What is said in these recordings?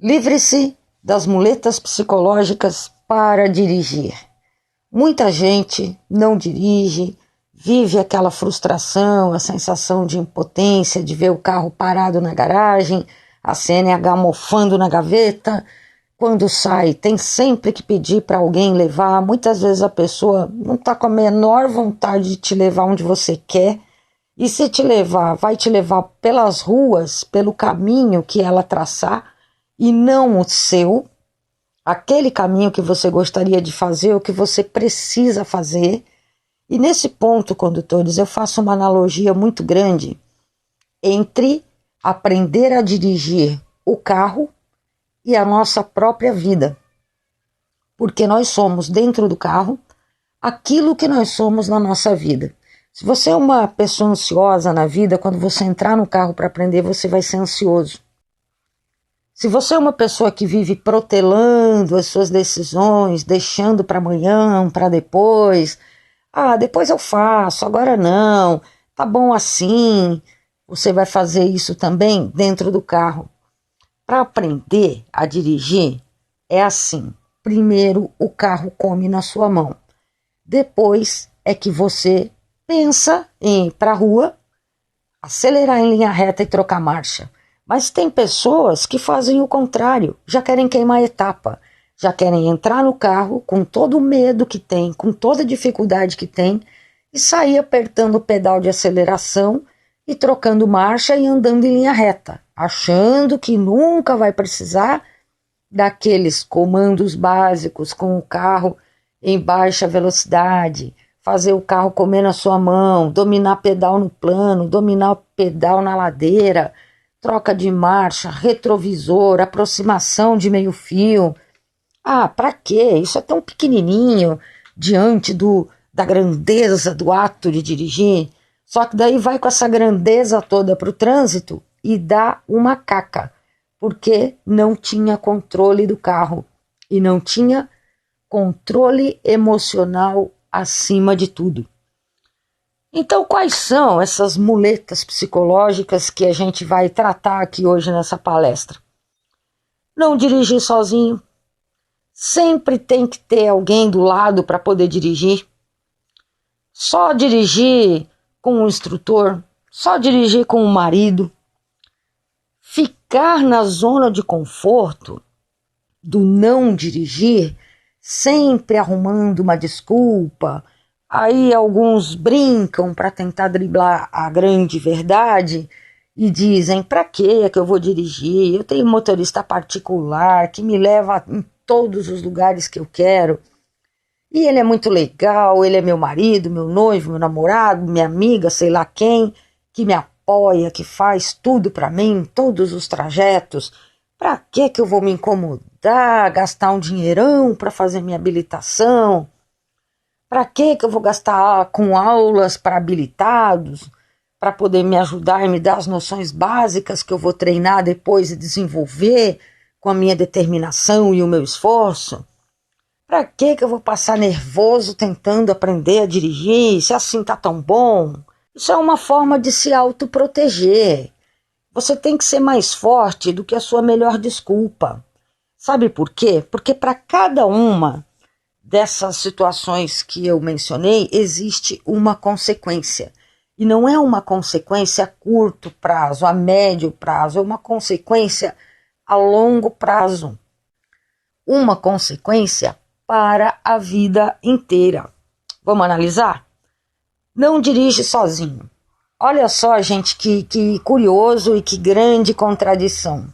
Livre-se das muletas psicológicas para dirigir. Muita gente não dirige, vive aquela frustração, a sensação de impotência de ver o carro parado na garagem, a CNH mofando na gaveta. Quando sai, tem sempre que pedir para alguém levar. Muitas vezes a pessoa não está com a menor vontade de te levar onde você quer. E se te levar, vai te levar pelas ruas, pelo caminho que ela traçar, e não o seu, aquele caminho que você gostaria de fazer, o que você precisa fazer. E nesse ponto, condutores, eu faço uma analogia muito grande entre aprender a dirigir o carro e a nossa própria vida. Porque nós somos, dentro do carro, aquilo que nós somos na nossa vida. Se você é uma pessoa ansiosa na vida, quando você entrar no carro para aprender, você vai ser ansioso. Se você é uma pessoa que vive protelando as suas decisões, deixando para amanhã, para depois, depois eu faço, agora não, tá bom assim, você vai fazer isso também dentro do carro. Para aprender a dirigir, é assim. Primeiro, o carro come na sua mão. Depois é que você pensa em ir para a rua, acelerar em linha reta e trocar marcha. Mas tem pessoas que fazem o contrário, já querem queimar etapa, já querem entrar no carro com todo o medo que tem, com toda a dificuldade que tem, e sair apertando o pedal de aceleração e trocando marcha e andando em linha reta, achando que nunca vai precisar daqueles comandos básicos com o carro em baixa velocidade, fazer o carro comer na sua mão, dominar pedal no plano, dominar pedal na ladeira, troca de marcha, retrovisor, aproximação de meio fio. Para quê? Isso é tão pequenininho diante da grandeza do ato de dirigir. Só que daí vai com essa grandeza toda para o trânsito e dá uma caca, porque não tinha controle do carro e não tinha controle emocional acima de tudo. Então, quais são essas muletas psicológicas que a gente vai tratar aqui hoje nessa palestra? Não dirigir sozinho. Sempre tem que ter alguém do lado para poder dirigir. Só dirigir com o instrutor, só dirigir com o marido. Ficar na zona de conforto do não dirigir, sempre arrumando uma desculpa. Aí alguns brincam para tentar driblar a grande verdade e dizem, para que eu vou dirigir? Eu tenho motorista particular que me leva em todos os lugares que eu quero. E ele é muito legal, ele é meu marido, meu noivo, meu namorado, minha amiga, sei lá quem, que me apoia, que faz tudo para mim, todos os trajetos. Para que eu vou me incomodar, gastar um dinheirão para fazer minha habilitação? Para que eu vou gastar com aulas para habilitados, para poder me ajudar e me dar as noções básicas que eu vou treinar depois e desenvolver com a minha determinação e o meu esforço? Para que eu vou passar nervoso tentando aprender a dirigir, se assim tá tão bom? Isso é uma forma de se autoproteger. Você tem que ser mais forte do que a sua melhor desculpa. Sabe por quê? Porque para cada uma dessas situações que eu mencionei, existe uma consequência. E não é uma consequência a curto prazo, a médio prazo, é uma consequência a longo prazo. Uma consequência para a vida inteira. Vamos analisar? Não dirige sozinho. Olha só, gente, que curioso e que grande contradição.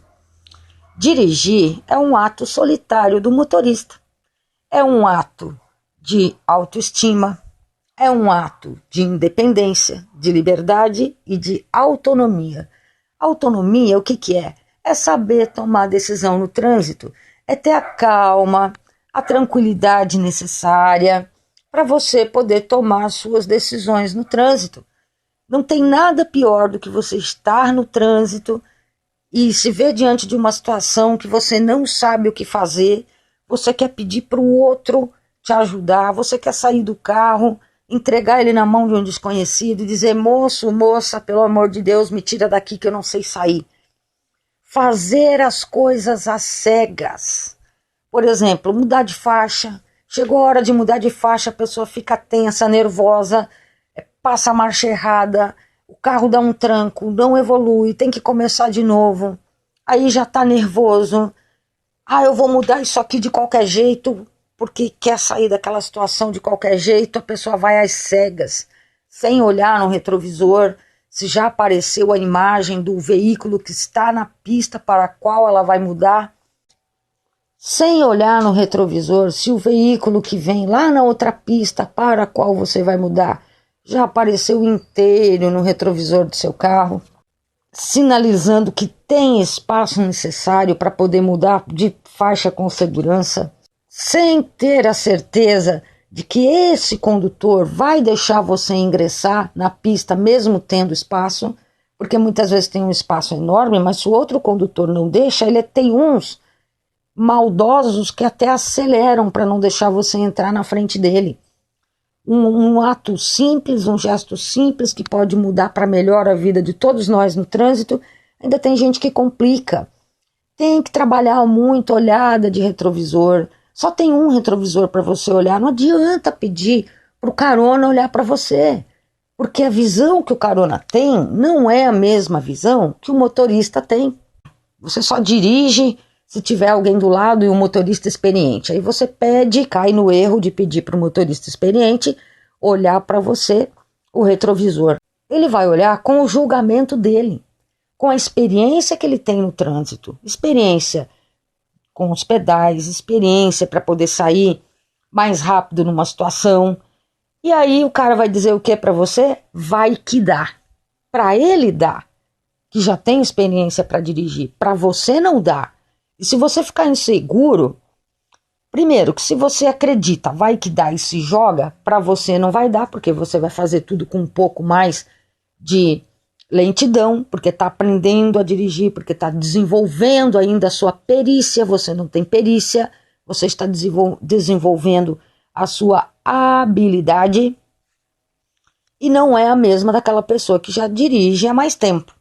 Dirigir é um ato solitário do motorista. É um ato de autoestima, é um ato de independência, de liberdade e de autonomia. Autonomia, o que é? É saber tomar decisão no trânsito, é ter a calma, a tranquilidade necessária para você poder tomar suas decisões no trânsito. Não tem nada pior do que você estar no trânsito e se ver diante de uma situação que você não sabe o que fazer. Você quer pedir para o outro te ajudar, você quer sair do carro, entregar ele na mão de um desconhecido e dizer, moço, moça, pelo amor de Deus, me tira daqui que eu não sei sair. fazer as coisas às cegas. Por exemplo, mudar de faixa. Chegou a hora de mudar de faixa, a pessoa fica tensa, nervosa, passa a marcha errada, o carro dá um tranco, não evolui, tem que começar de novo. Aí já está nervoso. Eu vou mudar isso aqui de qualquer jeito, porque quer sair daquela situação de qualquer jeito. A pessoa vai às cegas, sem olhar no retrovisor, se já apareceu a imagem do veículo que está na pista para a qual ela vai mudar. Sem olhar no retrovisor, se o veículo que vem lá na outra pista para a qual você vai mudar já apareceu inteiro no retrovisor do seu carro, sinalizando que tem espaço necessário para poder mudar de faixa com segurança, sem ter a certeza de que esse condutor vai deixar você ingressar na pista mesmo tendo espaço, porque muitas vezes tem um espaço enorme, mas se o outro condutor não deixa, ele tem uns maldosos que até aceleram para não deixar você entrar na frente dele. Um ato simples, um gesto simples que pode mudar para melhor a vida de todos nós no trânsito, ainda tem gente que complica. Tem que trabalhar muito olhada de retrovisor. Só tem um retrovisor para você olhar. Não adianta pedir para o carona olhar para você, porque a visão que o carona tem não é a mesma visão que o motorista tem. Você só dirige se tiver alguém do lado e um motorista experiente. Aí você pede, cai no erro de pedir para o motorista experiente olhar para você o retrovisor. Ele vai olhar com o julgamento dele, com a experiência que ele tem no trânsito. Experiência com os pedais, experiência para poder sair mais rápido numa situação. E aí o cara vai dizer o que para você? Vai que dá. Para ele dá, que já tem experiência para dirigir. Para você não dá. E se você ficar inseguro, primeiro, que se você acredita, vai que dá e se joga, para você não vai dar, porque você vai fazer tudo com um pouco mais de lentidão, porque está aprendendo a dirigir, porque está desenvolvendo ainda a sua perícia. Você não tem perícia, você está desenvolvendo a sua habilidade e não é a mesma daquela pessoa que já dirige há mais tempo.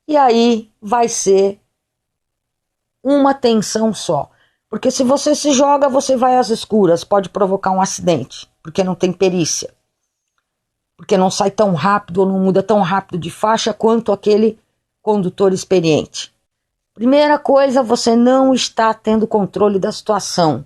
E aí vai ser uma tensão só, porque se você se joga, você vai às escuras, pode provocar um acidente, porque não tem perícia, porque não sai tão rápido ou não muda tão rápido de faixa quanto aquele condutor experiente. Primeira coisa, você não está tendo controle da situação.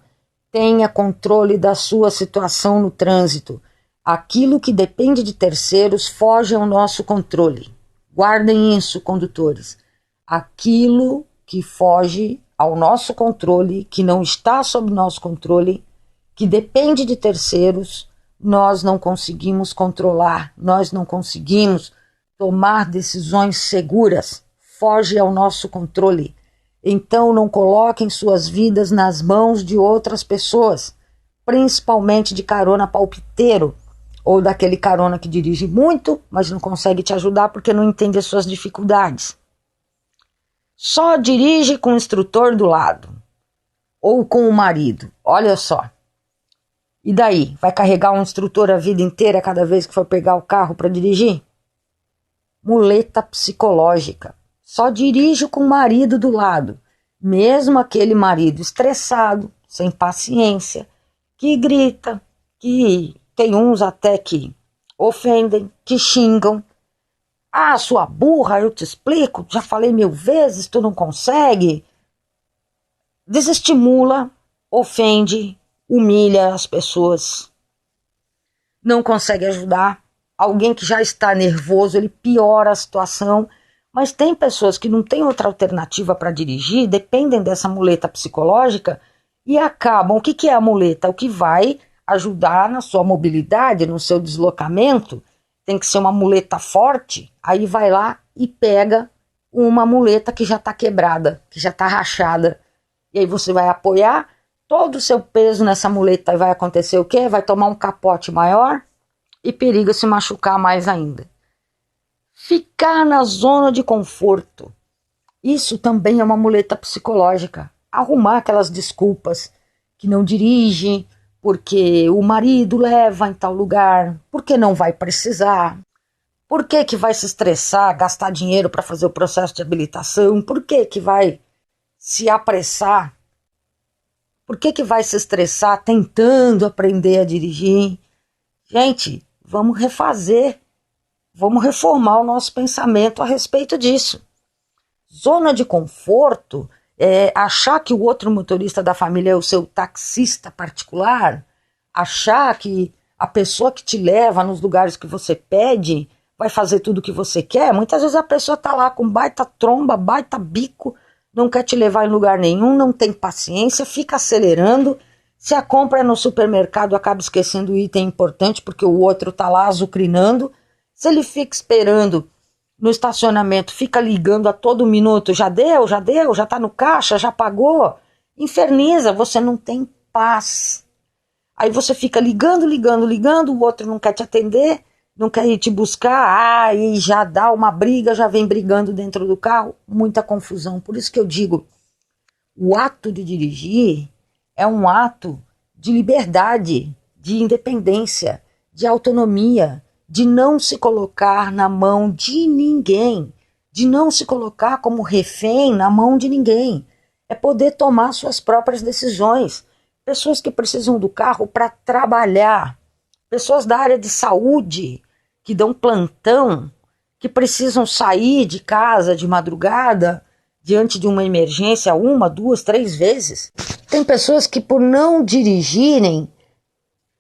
Tenha controle da sua situação no trânsito. Aquilo que depende de terceiros foge ao nosso controle. Guardem isso, condutores. Aquilo que foge ao nosso controle, que não está sob nosso controle, que depende de terceiros, nós não conseguimos controlar, nós não conseguimos tomar decisões seguras, foge ao nosso controle. Então não coloquem suas vidas nas mãos de outras pessoas, principalmente de carona palpiteiro, ou daquele carona que dirige muito, mas não consegue te ajudar porque não entende as suas dificuldades. Só dirige com o instrutor do lado, ou com o marido, olha só. E daí, vai carregar um instrutor a vida inteira cada vez que for pegar o carro para dirigir? Muleta psicológica. Só dirige com o marido do lado, mesmo aquele marido estressado, sem paciência, que grita, que tem uns até que ofendem, que xingam. Sua burra, eu te explico, já falei 1000 vezes, tu não consegue. Desestimula, ofende, humilha as pessoas. Não consegue ajudar. Alguém que já está nervoso, ele piora a situação. Mas tem pessoas que não têm outra alternativa para dirigir, dependem dessa muleta psicológica e acabam. O que é a muleta? O que vai ajudar na sua mobilidade, no seu deslocamento. Tem que ser uma muleta forte, aí vai lá e pega uma muleta que já está quebrada, que já está rachada. E aí você vai apoiar todo o seu peso nessa muleta e vai acontecer o quê? Vai tomar um capote maior e periga se machucar mais ainda. Ficar na zona de conforto. Isso também é uma muleta psicológica. Arrumar aquelas desculpas que não dirige, porque o marido leva em tal lugar, porque não vai precisar, Por que que vai se estressar, gastar dinheiro para fazer o processo de habilitação? Por que que vai se apressar? Por que que vai se estressar tentando aprender a dirigir? Gente, vamos refazer, vamos reformar o nosso pensamento a respeito disso. Zona de conforto é achar que o outro motorista da família é o seu taxista particular, achar que a pessoa que te leva nos lugares que você pede vai fazer tudo o que você quer. Muitas vezes a pessoa está lá com baita tromba, baita bico, não quer te levar em lugar nenhum, não tem paciência, fica acelerando. Se a compra é no supermercado, acaba esquecendo o item importante porque o outro está lá azucrinando. Se ele fica esperando no estacionamento, fica ligando a todo minuto, já deu, já está no caixa, já pagou, inferniza, você não tem paz. Aí você fica ligando, o outro não quer te atender, não quer ir te buscar, aí já dá uma briga, já vem brigando dentro do carro, muita confusão. Por isso que eu digo, o ato de dirigir é um ato de liberdade, de independência, de autonomia, de não se colocar na mão de ninguém, de não se colocar como refém na mão de ninguém. É poder tomar suas próprias decisões. Pessoas que precisam do carro para trabalhar, pessoas da área de saúde que dão plantão, que precisam sair de casa de madrugada diante de uma emergência 1, 2, 3 vezes. Tem pessoas que por não dirigirem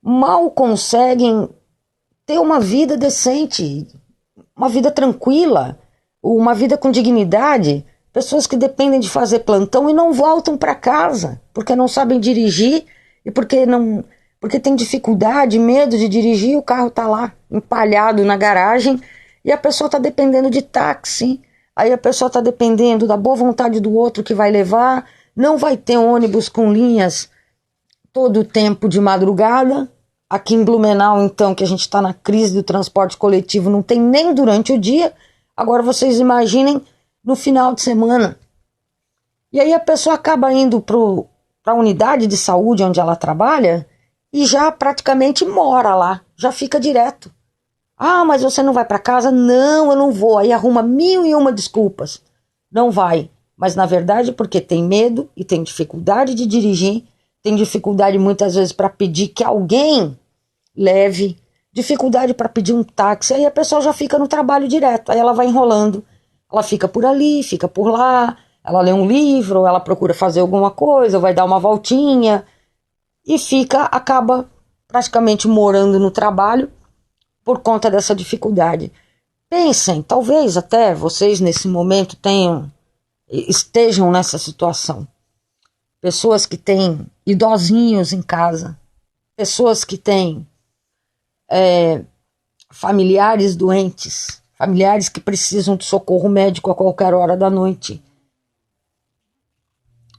mal conseguem ter uma vida decente, uma vida tranquila, uma vida com dignidade. Pessoas que dependem de fazer plantão e não voltam para casa, porque não sabem dirigir e porque tem dificuldade, medo de dirigir, o carro está lá empalhado na garagem e a pessoa está dependendo de táxi, aí a pessoa está dependendo da boa vontade do outro que vai levar, não vai ter ônibus com linhas todo o tempo de madrugada. Aqui em Blumenau, então, que a gente está na crise do transporte coletivo, não tem nem durante o dia. Agora vocês imaginem no final de semana. E aí a pessoa acaba indo para a unidade de saúde onde ela trabalha e já praticamente mora lá, já fica direto. Ah, mas você não vai para casa? Não, eu não vou. Aí arruma 1001 desculpas. Não vai. Mas na verdade porque tem medo e tem dificuldade de dirigir, tem dificuldade muitas vezes para pedir que alguém leve, dificuldade para pedir um táxi, aí a pessoa já fica no trabalho direto, aí ela vai enrolando, ela fica por ali, fica por lá, ela lê um livro, ela procura fazer alguma coisa, vai dar uma voltinha e acaba praticamente morando no trabalho por conta dessa dificuldade. Pensem, talvez até vocês nesse momento estejam nessa situação. Pessoas que têm idosinhos em casa, pessoas que têm familiares doentes, familiares que precisam de socorro médico a qualquer hora da noite.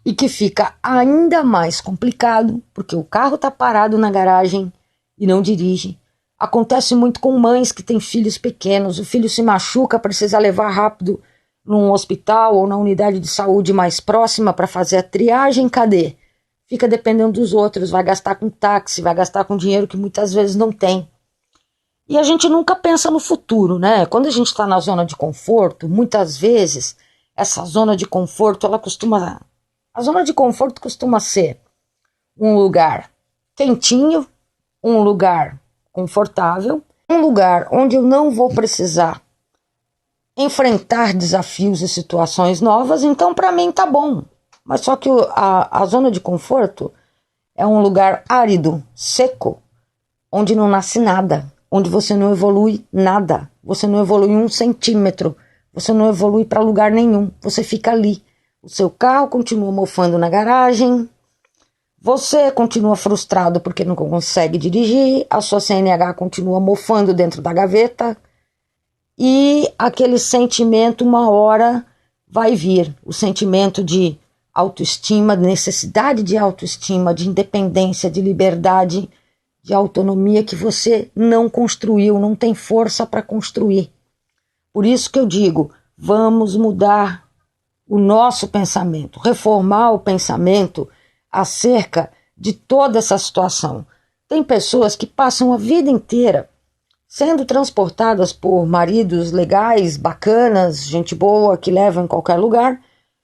E que fica ainda mais complicado, porque o carro está parado na garagem e não dirige. Acontece muito com mães que têm filhos pequenos, o filho se machuca, precisa levar rápido num hospital ou na unidade de saúde mais próxima para fazer a triagem, cadê? Fica dependendo dos outros, vai gastar com táxi, vai gastar com dinheiro que muitas vezes não tem. E a gente nunca pensa no futuro, né? Quando a gente está na zona de conforto, muitas vezes essa zona de conforto, a zona de conforto costuma ser um lugar quentinho, um lugar confortável, um lugar onde eu não vou precisar enfrentar desafios e situações novas, então para mim tá bom. Mas só que a zona de conforto é um lugar árido, seco, onde não nasce nada, onde você não evolui nada, você não evolui 1 centímetro, você não evolui para lugar nenhum, você fica ali. O seu carro continua mofando na garagem, você continua frustrado porque não consegue dirigir, a sua CNH continua mofando dentro da gaveta e aquele sentimento uma hora vai vir, o sentimento de autoestima, de necessidade de autoestima, de independência, de liberdade, de autonomia que você não construiu, não tem força para construir. Por isso que eu digo, vamos mudar o nosso pensamento, reformar o pensamento acerca de toda essa situação. Tem pessoas que passam a vida inteira sendo transportadas por maridos legais, bacanas, gente boa, que levam em qualquer lugar.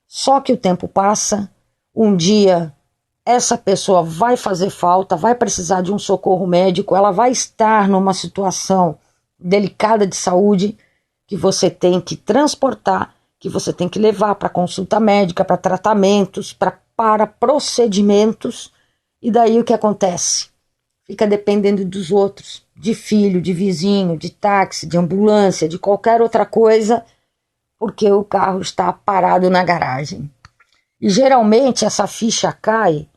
Só que o tempo passa, um dia essa pessoa vai fazer falta, vai precisar de um socorro médico, ela vai estar numa situação delicada de saúde que você tem que transportar, que você tem que levar para consulta médica, para tratamentos, para procedimentos. E daí o que acontece? Fica dependendo dos outros, de filho, de vizinho, de táxi, de ambulância, de qualquer outra coisa, porque o carro está parado na garagem. E geralmente essa ficha cai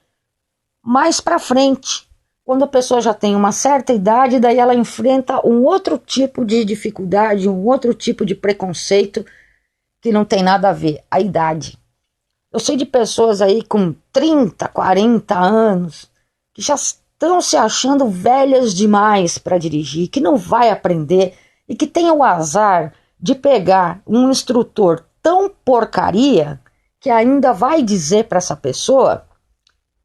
mais para frente, quando a pessoa já tem uma certa idade, daí ela enfrenta um outro tipo de dificuldade, um outro tipo de preconceito que não tem nada a ver, a idade. Eu sei de pessoas aí com 30, 40 anos que já estão se achando velhas demais para dirigir, que não vai aprender e que tem o azar de pegar um instrutor tão porcaria que ainda vai dizer para essa pessoa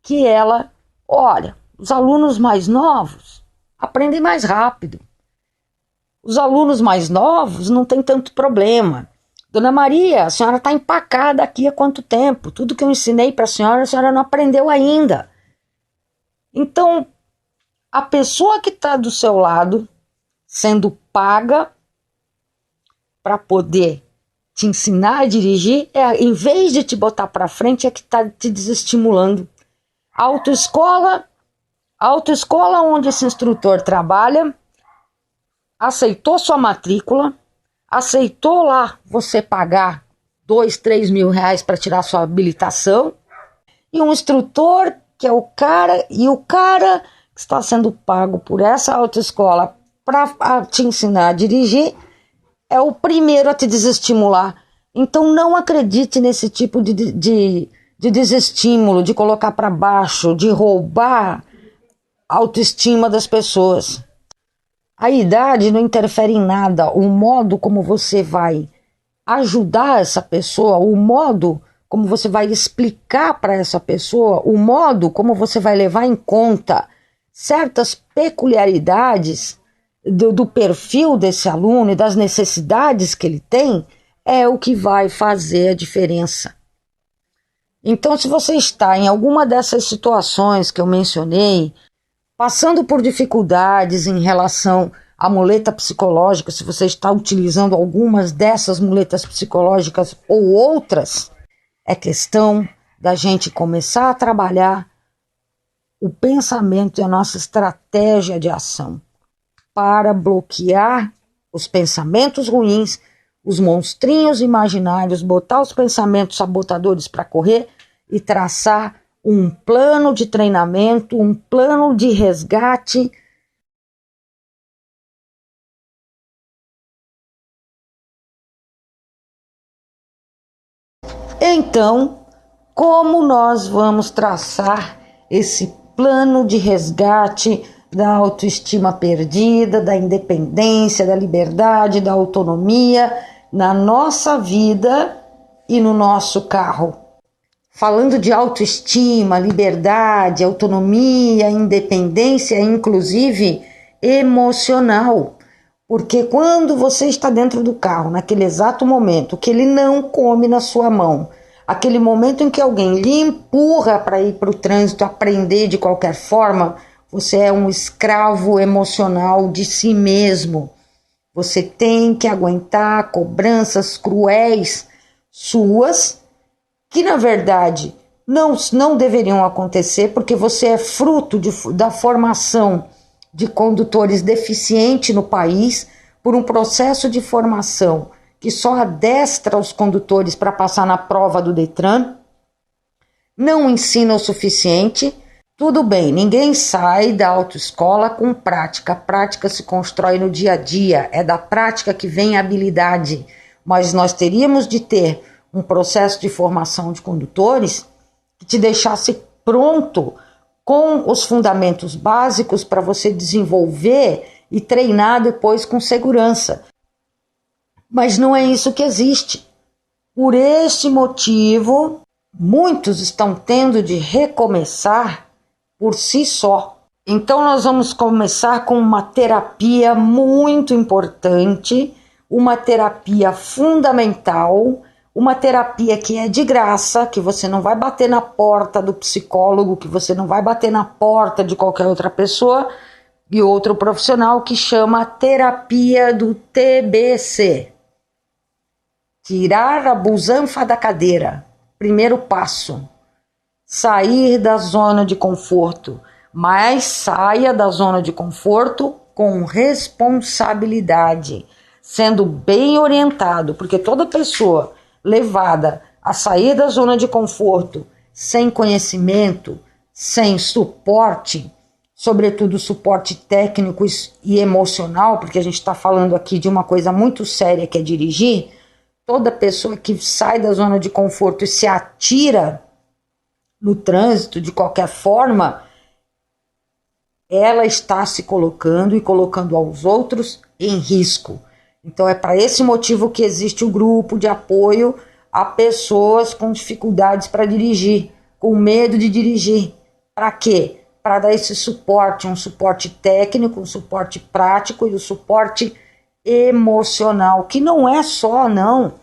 que ela, olha, os alunos mais novos aprendem mais rápido. Os alunos mais novos não tem tanto problema. Dona Maria, a senhora está empacada aqui há quanto tempo? Tudo que eu ensinei para a senhora não aprendeu ainda. Então, a pessoa que está do seu lado, sendo paga para poder te ensinar a dirigir, em vez de te botar para frente, é que está te desestimulando. Autoescola onde esse instrutor trabalha, aceitou sua matrícula, aceitou lá você pagar 2, 3 mil reais para tirar sua habilitação, e um instrutor que é o cara, e o cara que está sendo pago por essa autoescola para te ensinar a dirigir, é o primeiro a te desestimular. Então não acredite nesse tipo de desestímulo, de colocar para baixo, de roubar a autoestima das pessoas. A idade não interfere em nada. O modo como você vai ajudar essa pessoa, o modo como você vai explicar para essa pessoa, o modo como você vai levar em conta certas peculiaridades do perfil desse aluno e das necessidades que ele tem, é o que vai fazer a diferença. Então, se você está em alguma dessas situações que eu mencionei, passando por dificuldades em relação à muleta psicológica, se você está utilizando algumas dessas muletas psicológicas ou outras, é questão da gente começar a trabalhar o pensamento e a nossa estratégia de ação para bloquear os pensamentos ruins, os monstrinhos imaginários, botar os pensamentos sabotadores para correr e traçar um plano de treinamento, um plano de resgate. Então, como nós vamos traçar esse plano de resgate da autoestima perdida, da independência, da liberdade, da autonomia na nossa vida e no nosso carro? Falando de autoestima, liberdade, autonomia, independência, inclusive emocional. Porque quando você está dentro do carro, naquele exato momento que ele não come na sua mão, aquele momento em que alguém lhe empurra para ir para o trânsito, aprender de qualquer forma, você é um escravo emocional de si mesmo. Você tem que aguentar cobranças cruéis suas, que na verdade não deveriam acontecer, porque você é fruto da formação de condutores deficientes no país, por um processo de formação que só adestra os condutores para passar na prova do Detran, não ensina o suficiente. Tudo bem, ninguém sai da autoescola com prática. A prática se constrói no dia a dia, é da prática que vem a habilidade. Mas nós teríamos de ter um processo de formação de condutores que te deixasse pronto com os fundamentos básicos para você desenvolver e treinar depois com segurança. Mas não é isso que existe. Por este motivo, muitos estão tendo de recomeçar por si só. Então nós vamos começar com uma terapia muito importante, uma terapia fundamental, uma terapia que é de graça, que você não vai bater na porta do psicólogo, que você não vai bater na porta de qualquer outra pessoa e outro profissional, que chama terapia do TBC. Tirar a busanfa da cadeira. Primeiro passo. Sair da zona de conforto. Mas saia da zona de conforto com responsabilidade, sendo bem orientado, porque toda pessoa levada a sair da zona de conforto sem conhecimento, sem suporte, sobretudo suporte técnico e emocional, porque a gente está falando aqui de uma coisa muito séria que é dirigir, toda pessoa que sai da zona de conforto e se atira no trânsito de qualquer forma, ela está se colocando e colocando aos outros em risco. Então é para esse motivo que existe o grupo de apoio a pessoas com dificuldades para dirigir, com medo de dirigir. Para quê? Para dar esse suporte, um suporte técnico, um suporte prático e o suporte emocional, que não é só, não.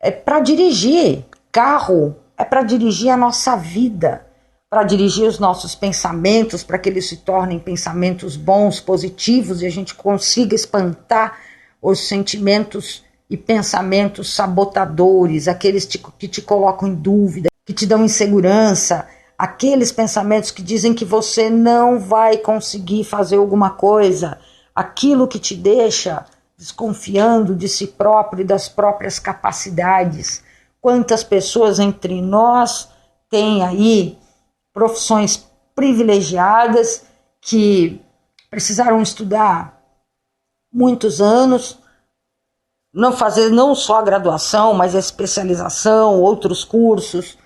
É para dirigir carro, é para dirigir a nossa vida, para dirigir os nossos pensamentos, para que eles se tornem pensamentos bons, positivos, e a gente consiga espantar os sentimentos e pensamentos sabotadores, aqueles que te colocam em dúvida, que te dão insegurança, aqueles pensamentos que dizem que você não vai conseguir fazer alguma coisa, aquilo que te deixa desconfiando de si próprio e das próprias capacidades. Quantas pessoas entre nós têm aí profissões privilegiadas que precisaram estudar muitos anos, não fazer não só a graduação, mas a especialização, outros cursos,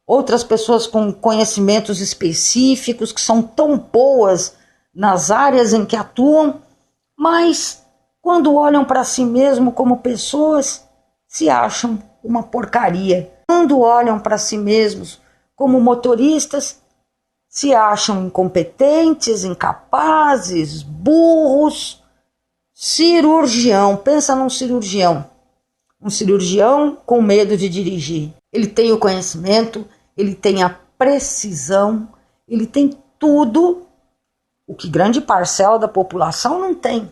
outras pessoas com conhecimentos específicos que são tão boas nas áreas em que atuam, mas quando olham para si mesmo como pessoas, se acham uma porcaria. Quando olham para si mesmos como motoristas, se acham incompetentes, incapazes, burros. Cirurgião, pensa num cirurgião. Um cirurgião com medo de dirigir. Ele tem o conhecimento, ele tem a precisão, ele tem tudo o que grande parcela da população não tem.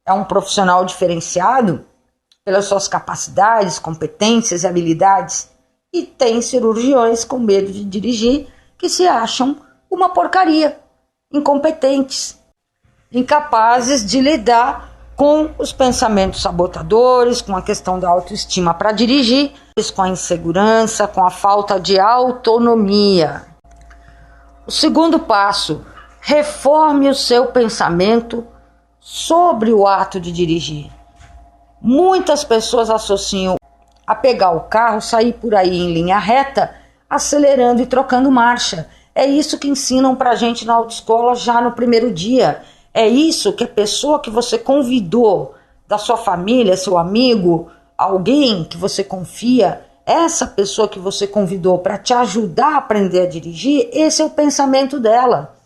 É um profissional diferenciado pelas suas capacidades, competências e habilidades. E tem cirurgiões com medo de dirigir que se acham uma porcaria, incompetentes, incapazes de lidar com os pensamentos sabotadores, com a questão da autoestima para dirigir, com a insegurança, com a falta de autonomia. O segundo passo, reforme o seu pensamento sobre o ato de dirigir. Muitas pessoas associam a pegar o carro, sair por aí em linha reta, acelerando e trocando marcha. É isso que ensinam pra gente na autoescola já no primeiro dia. É isso que a pessoa que você convidou, da sua família, seu amigo, alguém que você confia, essa pessoa que você convidou para te ajudar a aprender a dirigir, esse é o pensamento dela.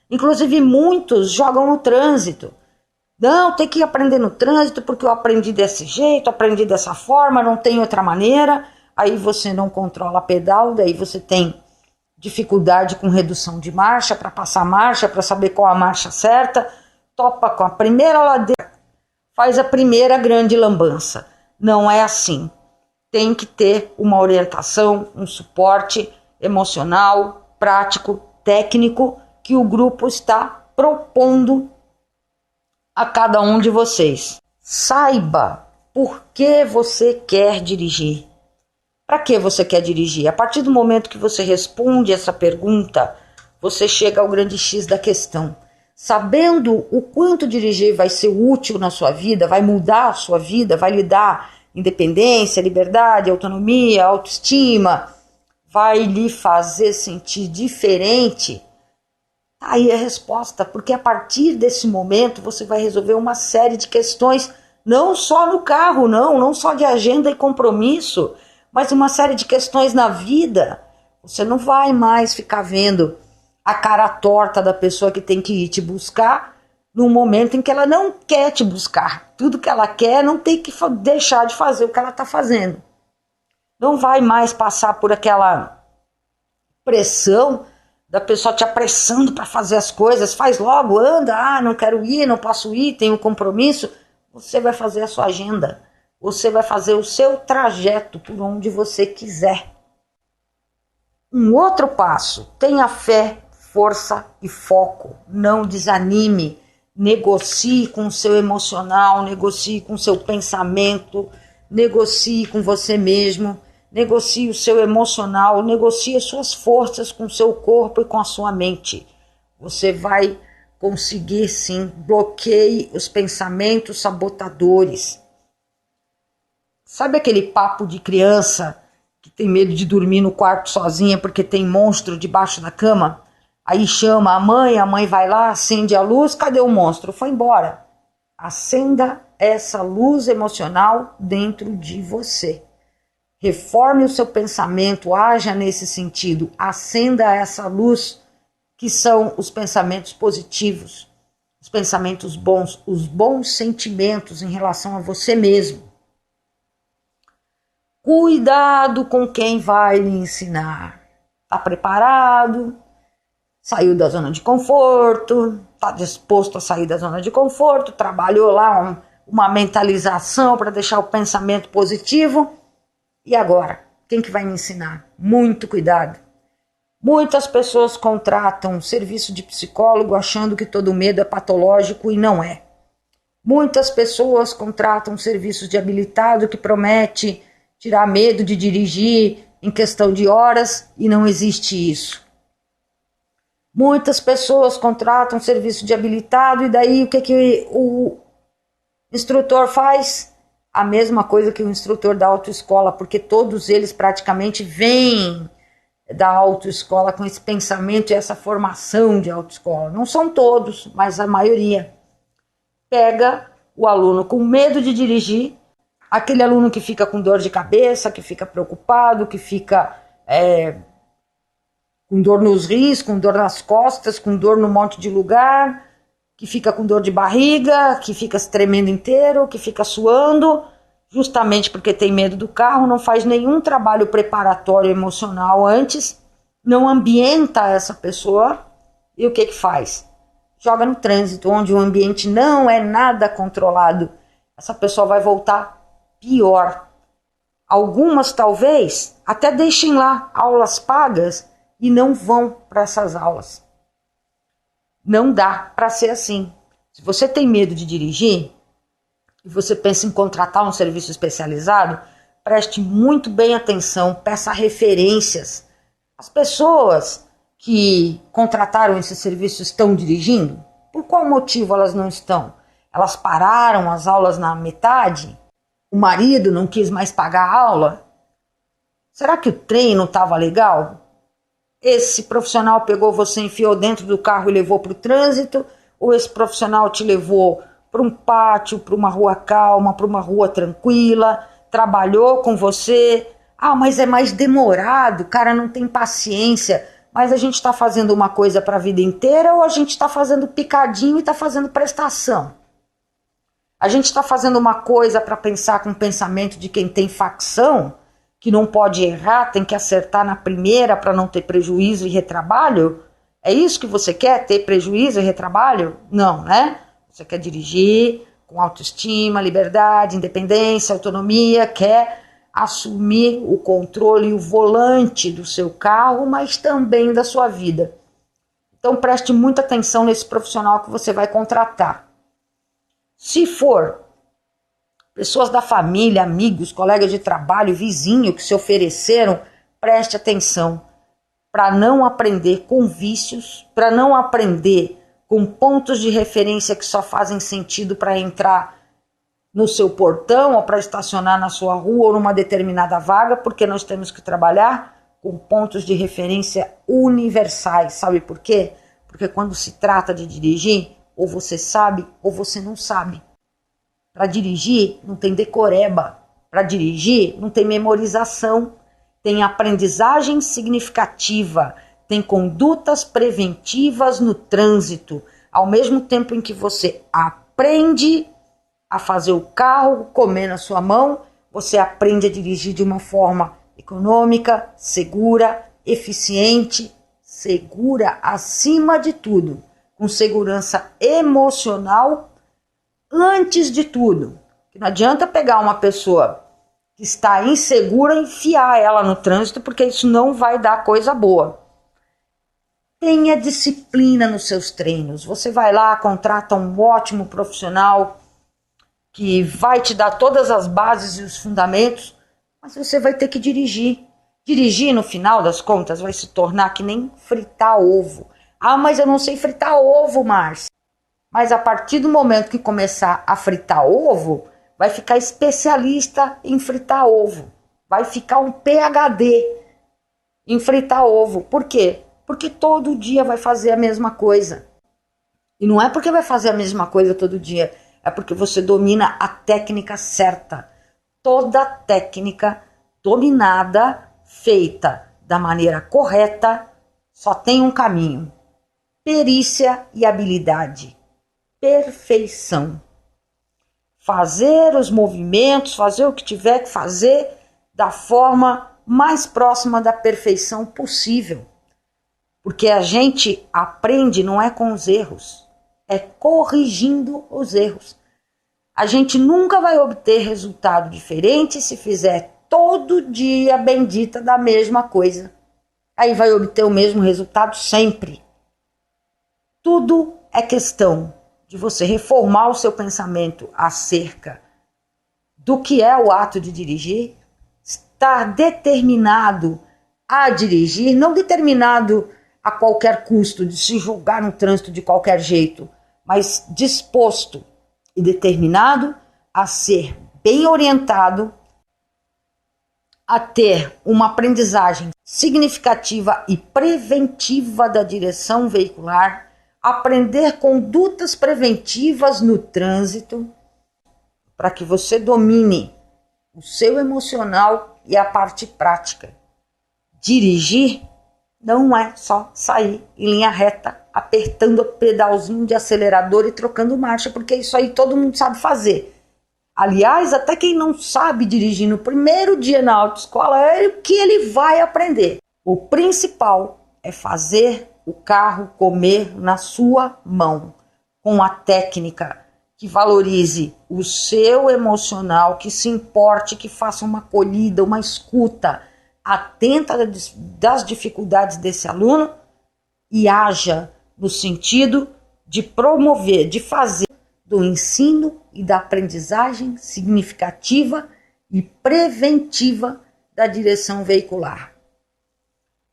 Inclusive muitos jogam no trânsito. Não, tem que aprender no trânsito porque eu aprendi desse jeito, aprendi dessa forma, não tem outra maneira. Aí você não controla pedal, daí você tem dificuldade com redução de marcha, para passar marcha, para saber qual a marcha certa, topa com a primeira ladeira, faz a primeira grande lambança. Não é assim. Tem que ter uma orientação, um suporte emocional, prático, técnico, que o grupo está propondo a cada um de vocês. Saiba por que você quer dirigir. Para que você quer dirigir? A partir do momento que você responde essa pergunta, você chega ao grande X da questão. Sabendo o quanto dirigir vai ser útil na sua vida, vai mudar a sua vida, vai lhe dar independência, liberdade, autonomia, autoestima, vai lhe fazer sentir diferente, aí é a resposta, porque a partir desse momento você vai resolver uma série de questões, não só no carro, não só de agenda e compromisso, mas uma série de questões na vida. Você não vai mais ficar vendo a cara torta da pessoa que tem que ir te buscar no momento em que ela não quer te buscar. Tudo que ela quer não tem que deixar de fazer o que ela está fazendo. Não vai mais passar por aquela pressão da pessoa te apressando para fazer as coisas. Faz logo, anda, não quero ir, não posso ir, tenho um compromisso. Você vai fazer a sua agenda. Você vai fazer o seu trajeto por onde você quiser. Um outro passo, tenha fé, força e foco. Não desanime. Negocie com o seu emocional, negocie com o seu pensamento, negocie com você mesmo, negocie o seu emocional, negocie as suas forças com o seu corpo e com a sua mente. Você vai conseguir sim, bloqueie os pensamentos sabotadores. Sabe aquele papo de criança que tem medo de dormir no quarto sozinha porque tem monstro debaixo da cama? Aí chama a mãe vai lá, acende a luz, cadê o monstro? Foi embora. Acenda essa luz emocional dentro de você. Reforme o seu pensamento, haja nesse sentido. Acenda essa luz que são os pensamentos positivos, os pensamentos bons, os bons sentimentos em relação a você mesmo. Cuidado com quem vai lhe ensinar. Está preparado? Saiu da zona de conforto, está disposto a sair da zona de conforto, trabalhou lá uma mentalização para deixar o pensamento positivo. E agora? Quem que vai me ensinar? Muito cuidado. Muitas pessoas contratam serviço de psicólogo achando que todo medo é patológico e não é. Muitas pessoas contratam serviços de habilitado que promete tirar medo de dirigir em questão de horas e não existe isso. Muitas pessoas contratam serviço de habilitado e daí o que o instrutor faz? A mesma coisa que o instrutor da autoescola, porque todos eles praticamente vêm da autoescola com esse pensamento e essa formação de autoescola. Não são todos, mas a maioria. Pega o aluno com medo de dirigir, aquele aluno que fica com dor de cabeça, que fica preocupado, que fica com dor nos rins, com dor nas costas, com dor num monte de lugar, que fica com dor de barriga, que fica se tremendo inteiro, que fica suando, justamente porque tem medo do carro, não faz nenhum trabalho preparatório emocional antes, não ambienta essa pessoa, e o que faz? Joga no trânsito, onde o ambiente não é nada controlado. Essa pessoa vai voltar pior. Algumas talvez até deixem lá aulas pagas e não vão para essas aulas. Não dá para ser assim. Se você tem medo de dirigir e você pensa em contratar um serviço especializado, preste muito bem atenção, peça referências. As pessoas que contrataram esse serviço estão dirigindo? Por qual motivo elas não estão? Elas pararam as aulas na metade? O marido não quis mais pagar a aula? Será que o treino estava legal? Esse profissional pegou você, enfiou dentro do carro e levou para o trânsito? Ou esse profissional te levou para um pátio, para uma rua calma, para uma rua tranquila, trabalhou com você? Ah, mas é mais demorado, o cara não tem paciência. Mas a gente está fazendo uma coisa para a vida inteira ou a gente está fazendo picadinho e está fazendo prestação? A gente está fazendo uma coisa para pensar com o pensamento de quem tem facção, que não pode errar, tem que acertar na primeira para não ter prejuízo e retrabalho? É isso que você quer, ter prejuízo e retrabalho? Não, né? Você quer dirigir com autoestima, liberdade, independência, autonomia, quer assumir o controle e o volante do seu carro, mas também da sua vida. Então preste muita atenção nesse profissional que você vai contratar. Se for pessoas da família, amigos, colegas de trabalho, vizinho que se ofereceram, preste atenção para não aprender com vícios, para não aprender com pontos de referência que só fazem sentido para entrar no seu portão ou para estacionar na sua rua ou numa determinada vaga, porque nós temos que trabalhar com pontos de referência universais. Sabe por quê? Porque quando se trata de dirigir, ou você sabe ou você não sabe. Para dirigir não tem decoreba, para dirigir não tem memorização, tem aprendizagem significativa, tem condutas preventivas no trânsito. Ao mesmo tempo em que você aprende a fazer o carro comer na sua mão, você aprende a dirigir de uma forma econômica, segura, eficiente, segura acima de tudo, com segurança emocional antes de tudo. Não adianta pegar uma pessoa que está insegura e enfiar ela no trânsito, porque isso não vai dar coisa boa. Tenha disciplina nos seus treinos. Você vai lá, contrata um ótimo profissional que vai te dar todas as bases e os fundamentos, mas você vai ter que dirigir. Dirigir, no final das contas, vai se tornar que nem fritar ovo. Ah, mas eu não sei fritar ovo, Márcia. Mas a partir do momento que começar a fritar ovo, vai ficar especialista em fritar ovo. Vai ficar um PhD em fritar ovo. Por quê? Porque todo dia vai fazer a mesma coisa. E não é porque vai fazer a mesma coisa todo dia, é porque você domina a técnica certa. Toda técnica dominada, feita da maneira correta, só tem um caminho: perícia e habilidade. Perfeição. Fazer os movimentos, fazer o que tiver que fazer da forma mais próxima da perfeição possível. Porque a gente aprende não é com os erros, é corrigindo os erros. A gente nunca vai obter resultado diferente se fizer todo dia a bendita da mesma coisa. Aí vai obter o mesmo resultado sempre. Tudo é questão de você reformar o seu pensamento acerca do que é o ato de dirigir, estar determinado a dirigir, não determinado a qualquer custo de se jogar no trânsito de qualquer jeito, mas disposto e determinado a ser bem orientado, a ter uma aprendizagem significativa e preventiva da direção veicular, aprender condutas preventivas no trânsito, para que você domine o seu emocional e a parte prática. Dirigir não é só sair em linha reta, apertando o pedalzinho de acelerador e trocando marcha, porque isso aí todo mundo sabe fazer. Aliás, até quem não sabe dirigir no primeiro dia na autoescola é o que ele vai aprender. O principal é fazer o carro comer na sua mão, com a técnica que valorize o seu emocional, que se importe, que faça uma acolhida, uma escuta atenta das dificuldades desse aluno e haja no sentido de promover, de fazer do ensino e da aprendizagem significativa e preventiva da direção veicular.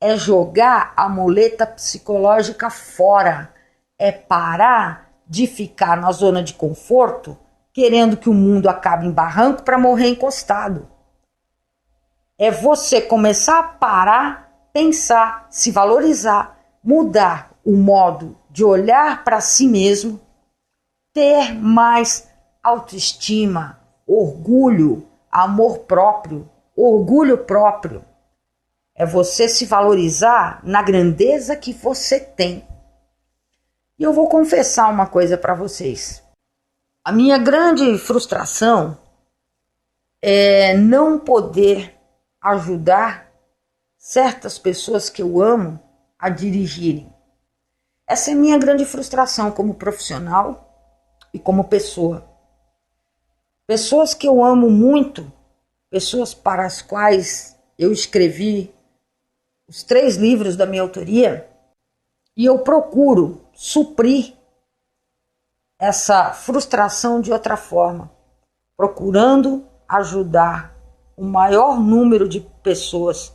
É jogar a muleta psicológica fora, é parar de ficar na zona de conforto, querendo que o mundo acabe em barranco para morrer encostado. É você começar a parar, pensar, se valorizar, mudar o modo de olhar para si mesmo, ter mais autoestima, orgulho, amor próprio, orgulho próprio. É você se valorizar na grandeza que você tem. E eu vou confessar uma coisa para vocês. A minha grande frustração é não poder ajudar certas pessoas que eu amo a dirigirem. Essa é a minha grande frustração como profissional e como pessoa. Pessoas que eu amo muito, pessoas para as quais eu escrevi os 3 livros da minha autoria, e eu procuro suprir essa frustração de outra forma, procurando ajudar o maior número de pessoas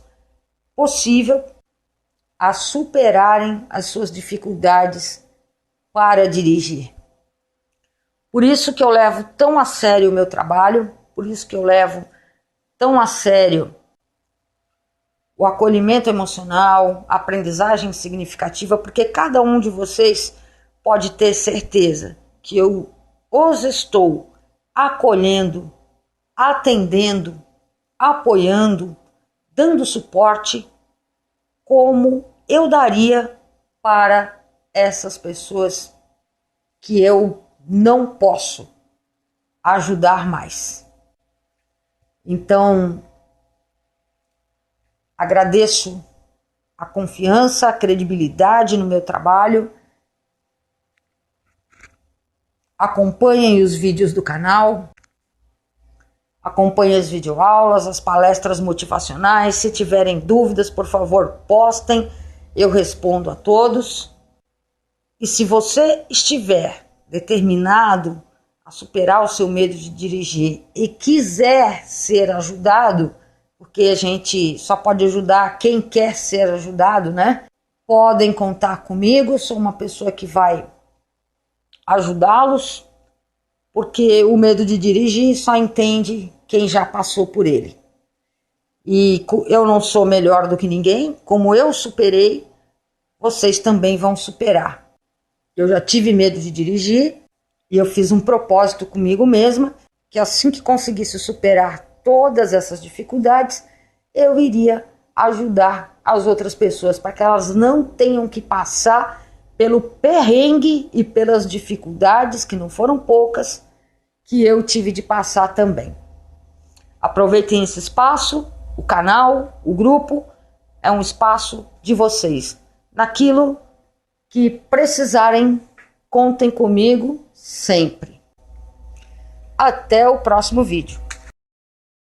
possível a superarem as suas dificuldades para dirigir. Por isso que eu levo tão a sério o meu trabalho, por isso que eu levo tão a sério o acolhimento emocional, a aprendizagem significativa, porque cada um de vocês pode ter certeza que eu os estou acolhendo, atendendo, apoiando, dando suporte, como eu daria para essas pessoas que eu não posso ajudar mais. Então, agradeço a confiança, a credibilidade no meu trabalho. Acompanhem os vídeos do canal, acompanhem as videoaulas, as palestras motivacionais. Se tiverem dúvidas, por favor, postem, eu respondo a todos. E se você estiver determinado a superar o seu medo de dirigir e quiser ser ajudado, porque a gente só pode ajudar quem quer ser ajudado, né? Podem contar comigo, sou uma pessoa que vai ajudá-los, porque o medo de dirigir só entende quem já passou por ele. E eu não sou melhor do que ninguém, como eu superei, vocês também vão superar. Eu já tive medo de dirigir e eu fiz um propósito comigo mesma, que assim que conseguisse superar todas essas dificuldades, eu iria ajudar as outras pessoas para que elas não tenham que passar pelo perrengue e pelas dificuldades, que não foram poucas, que eu tive de passar também. Aproveitem esse espaço, o canal, o grupo, é um espaço de vocês. Naquilo que precisarem, contem comigo sempre. Até o próximo vídeo.